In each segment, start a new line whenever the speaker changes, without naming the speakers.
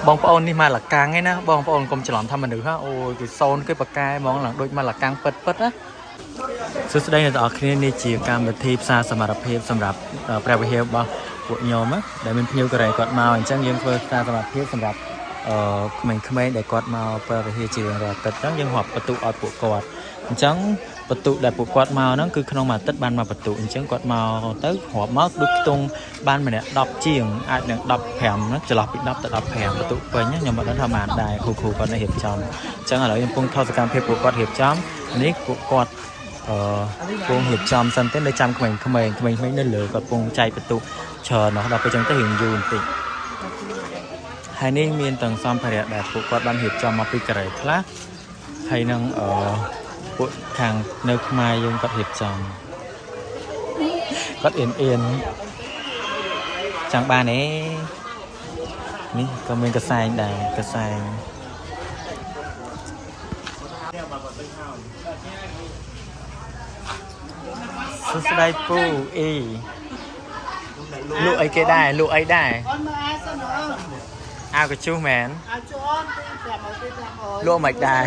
បងប្អូននេះមកលកាំងឯណាបងប្អូនកុំច្រឡំថាមនុស្សហ่าអូយគេសូនគេបកកែហ្មងឡើងដូចមកលកាំងពិតណាសួស្តីអ្នកទាំងអស់គ្នានេះជាកម្មវិធីផ្សារសមត្ថភាពសម្រាប់ព្រះវិហាររបស់ពួកញោមដែលមានភ្ញៀវកូរ៉េគាត់មកអញ្ចឹងយើងធ្វើផ្សារសមត្ថភាពសម្រាប់ក្មេងៗដែលគាត់មកព្រះវិហារជារៀងរាល់អាទិត្យអញ្ចឹងយើងរាប់បន្ទុកឲ្យពួកគាត់អញ្ចឹងបន្ទុកដែលពួកគាត់មកហ្នឹងគឺក្នុងមួយអាទិត្យបានមកបន្ទុកអញ្ចឹងគាត់មកទៅរាប់មកដូចខ្ទង់បានម្នាក់10ជាងអាចនឹង15ណាចន្លោះពី10ទៅ15បន្ទុកពេញខ្ញុំមិនដឹងថាបានដែរគ្រូគាត់នៅរៀបចំអញ្ចឹងឥឡូវខ្ញុំកំពុងថតសកម្មភាពពួកគាត់រៀបចំនេះពួកគាត់ពងរៀបចំសិនទៅនៅចាំក្មេងៗនៅលើគាត់ពងចែកបន្ទុកច្រើននោះដល់ពេលចឹងទៅរៀងយូរបន្តិចហើយនេះមានទាំងសម្ភារៈដែលពួកគាត់បានរៀបចំមកពីកូរ៉េខ្លះហើយនឹងពួកខាងនៅខ្មែរយើងគាត់រៀបចំគាត់អៀនចាំងបានទេនេះក៏មានកសែងដែរកសែងសួស្តីពូអីលក់អីគេដែរលក់អីដែរអាវកញ្ជុះមែនលក់មិនដែរ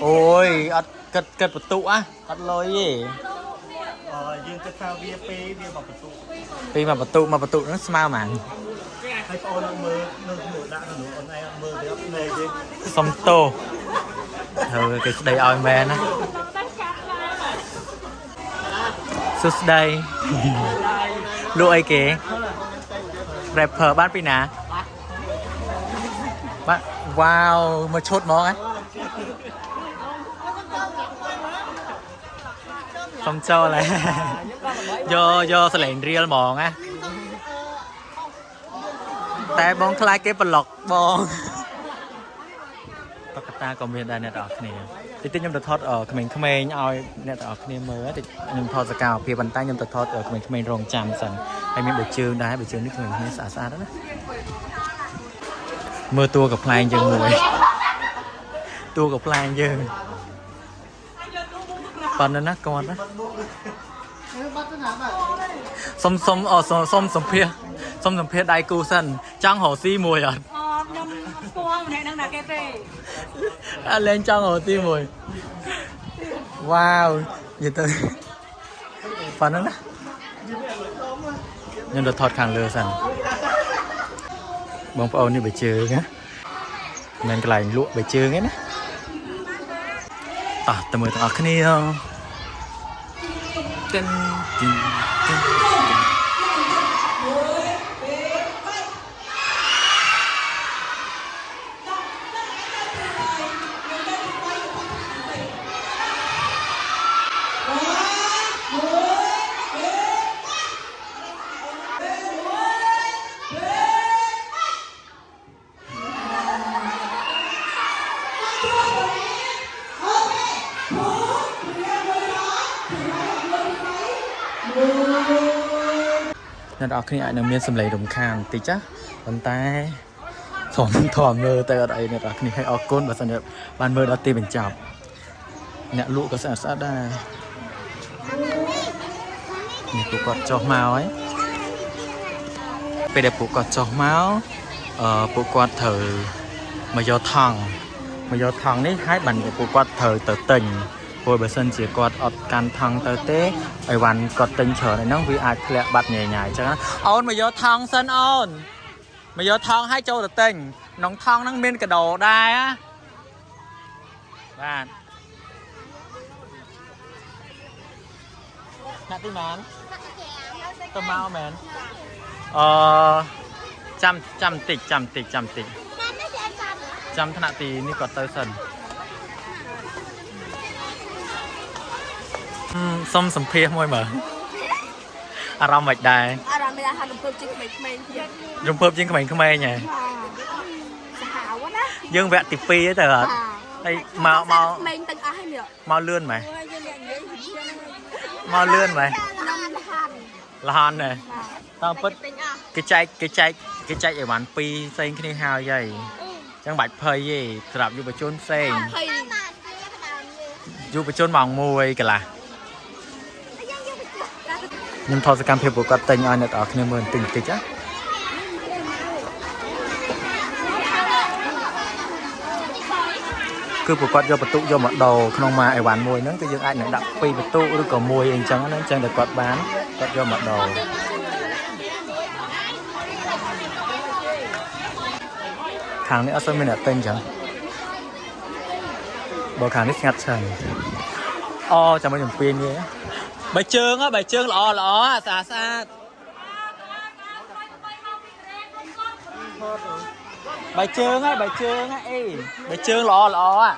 អូយអត់គិតបន្ទុកអត់លុយទេ
យើងគិតថាវាពេលវាមកបន្ទុក
មកបន្ទុកហ្នឹងស្មើហ្មង
ហើយបងអូននឹងមើលដាក់នៅអូនឯងមើលវាអត់ណែយើង
សុំទោសហើយគេស្ដីឲ្យមែនណាសួស្ដីលក់អីគេ rapper បានពីណាបាទវ៉ាវមកឈុតហ្មងសុំចូលយកសលេងរៀលហ្មងណាតែបងខ្លាចគេប្លុកបងតកតាក៏មានដែរអ្នកទាំងអស់គ្នាតិចខ្ញុំទៅថតក្មេងៗឲ្យអ្នកទាំងអស់គ្នាមើលតិចខ្ញុំថតសកម្មភាពប៉ុន្តែខ្ញុំទៅថតក្មេងៗរងចាំសិនហើយមានបើជើងដែរបើជើងនេះក្មេងៗស្អាតណាមើលតួកំ pl ែងយើងមួយតួកំ pl ែងយើងប៉ុណ្ណឹងណាគាត់ណាសុំសម្ភារដៃគូសិនចង់រកស៊ីមួយអត់
ខ្ញុំស្គាល់ម្នាក់នឹងណាគេទេ
អត់លេងចង់រកស៊ីមួយវ៉ាវនិយាយទៅប៉ុណ្ណឹងណាខ្ញុំទៅថតខាងលើសិនបងប្អូននេះបើជើងណាមិនកន្លែងលក់បើជើងឯណាតោះទៅមើលទាំងអស់គ្នាទិនអ្នកនរគ្នាអាចនឹងមានសម្លេងរំខានបន្តិចចាប៉ុន្តែធំមើលទៅអត់អីអ្នកនរគ្នាឲ្យអរគុណបើសិនជាបានមើលដល់ទីបញ្ចប់អ្នកលក់ក៏ស្អាតដែរនេះពួកគាត់ចុះមកហើយពេលដែលពួកគាត់ចុះមកពួកគាត់ត្រូវមកយកថង់នេះហើយបានពួកគាត់ត្រូវទៅទិញព្រោះបើសិនជាគាត់អត់កាន់ថង់ទៅទេអីវ៉ាន់គាត់ទិញច្រើនហ្នឹងវាអាចធ្លាក់បាត់ញ៉ៃអញ្ចឹងអូនមកយកថង់សិនអូនមកយកថង់ឲ្យចូលទៅទិញក្នុងថង់ហ្នឹងមានកដោដែរបាទណាត់ទីម៉ានទៅមកមែនចាំបន្តិចចាំថ្នាក់ទីនេះគាត់ទៅសិនសុំសម្ភារមួយមើលអារម្មណ៍មិនដែរ
អារម្មណ៍មានថារំភើបជាងក្មេងៗទៀត
រំភើបជាងក្មេងៗហ៎សាហាវណាយើងវគ្គទី2ទៅអត់ហើយមក
ក្មេងទាំងអស់ហើយនេះ
មកលឿនម៉េចមកលឿនម៉េចលហនដែរតាមពិតគេចែកអីវ៉ាន់2ផ្សេងគ្នាហើយអញ្ចឹងបាច់ភ័យទេសម្រាប់យុវជនផ្សេងយុវជនម៉ោង1កន្លះខ្ញុំថតសកម្មភាពពួកគាត់ទិញឲ្យអ្នកនរគ្នាមើលបន្តិចណា cứ bộ quạt do bật tụ do một đầu không mà ai bán mùi nó cứ dương ai nó đặt pi bật tụ rồi còn mùi anh trắng nó chẳng được quạt bán quạt do một đầu kháng này ở sân bên là tên chẳng bộ kháng này ngặt chẳng chẳng bao giờ pin nhé bài trương lọ xa bài trương á ê bài trương lọ à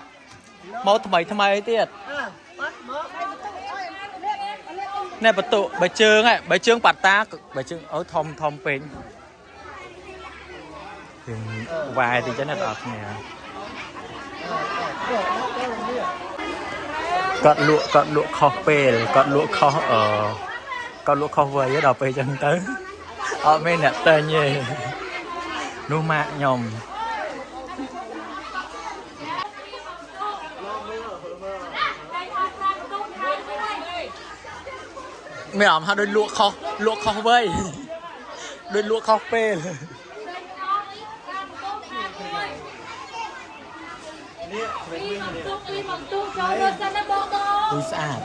mauทำไมtiệt nè bật tụ bài trương bạt ta bài trương ở thom pin vài thì chắc là đọt nè cọt lụa kho pê cọt lụa kho vơi với đọt pê chân tới ở bên nè tên nhỉ nu mạ nhom mẹ ẩm ha đôi lụa kho vơi đôi lụa kho pê vui sạch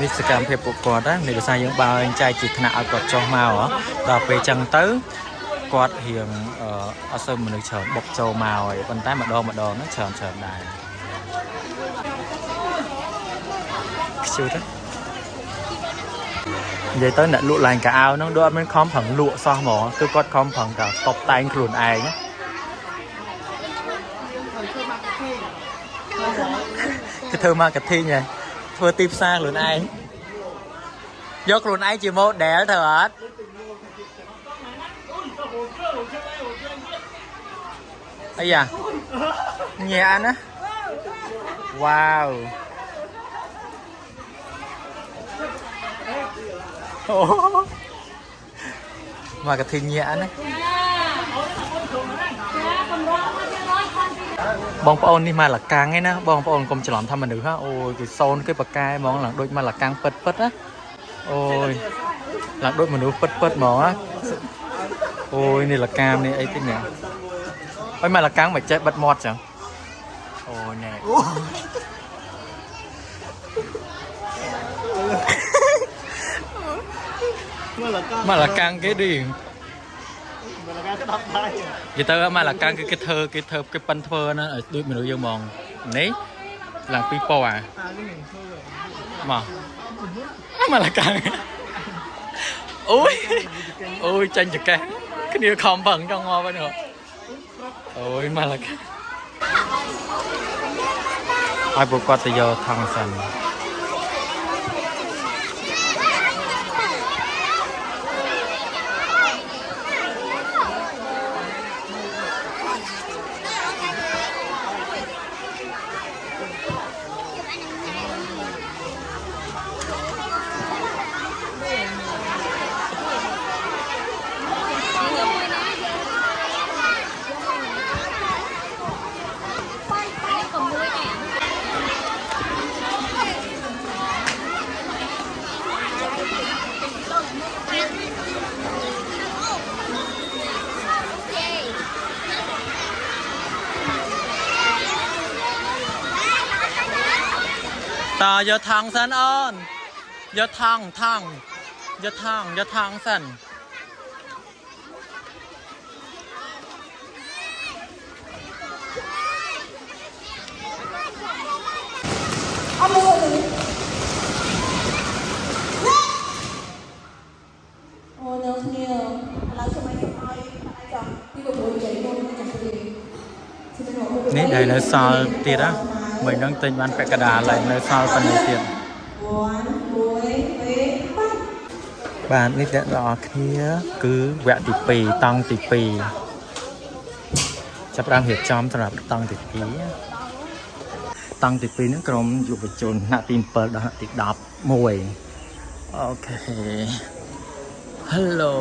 นี่สกรรมเพจปกอดนะในภาษายังบางใจจิตขณะกอดจอมาเหรอดอกไปจังตื้อกอดเหียงเอาเสริมมันเฉินบกโจมาไอ้บนใต้มาดอnóเฉินได้ชิวđó vậy tới nè lụa lành cả áo nó đôi bên khóm phẳng lụa so mỏ tôi có khóm phẳng cả tóc tay anh khuôn ai nhé cái thơ ma cà thi nhỉ thưa tim sang luôn ai do luôn ai chỉ một đẻ thôi hết ấy à nhẹ anh á wow mà cà thi nhẹ anh áบองปอนนี่มาหลักกลางไงนะบองปอนกลมฉลองทำมันหรือฮะโอ้ยโซนcáiปากกามองหลังโดยมาหลักกลางเปิดนะโอ้ยหลังโดยมันดูเปิดหมอโอ้ยนี่หลักกามนี่ไอ้ที่เนี่ยไอ้มาหลักกลางแบบเจ็บบัดมอดจังโอ้ยแน่มาหลักกลางcái đi vậy tao mà là căn cái thơ cái pan thơ nó ở đôi mình dương mòn nấy làm pipo à mà là căn ôi tranh chật cái điều không bằng trong ngon vậy nữa ôi mà là ai buộc qua từ giờ thằng sành ta giờ thằng sân ơn giờ thằng sân ní đây là sao tiệt á mình đang tính bán cái đà lại nơi sau phần này tiền bạn đi đã rõ kia cứ vẽ tỷ pì tăng tỷ pì chấp đang hiệp chomสำหรับtăng tỷ nó còn dùng về chôn nạ tìm bờ đó tỷ đạp mùi ok hello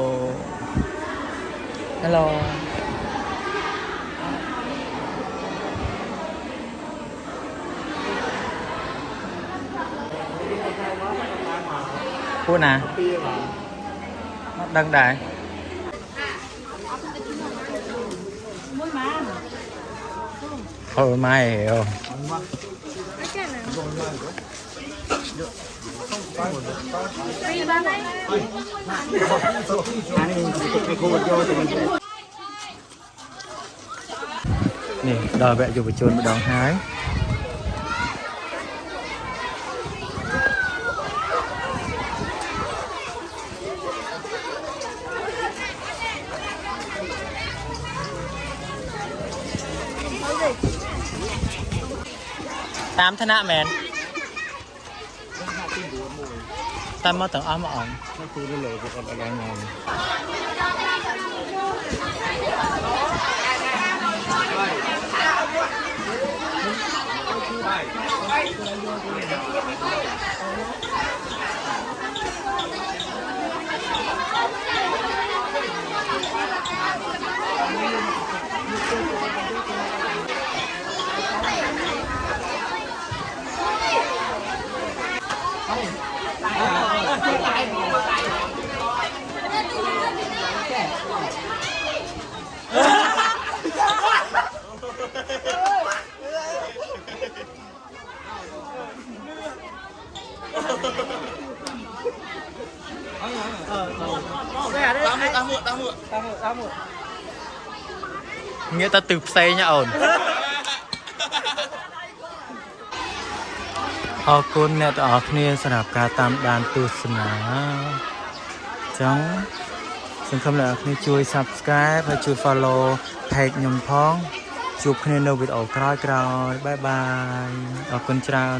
พูดนะดังได้ ไม่เหรอ นี่ดอยแบะอยู่ประจวนดองหายตามธนะแมนตามมาต่างอ้อมอ่อน
นั่นคือได้เลยพวกอะไรงาน
nghĩa ta từ xe nha ổn ขอบคุณអ្នកទាំងអស់គ្នាសម្រាប់ការតាមដានទស្សនាចឹងសង្ឃឹមអ្នកទាំងអស់គ្នាជួយ Subscribe ហើយជួយ Follow Page ខ្ញុំផងជួបគ្នានៅវីដេអូក្រោយៗបាយបាយអរគុណច្រើន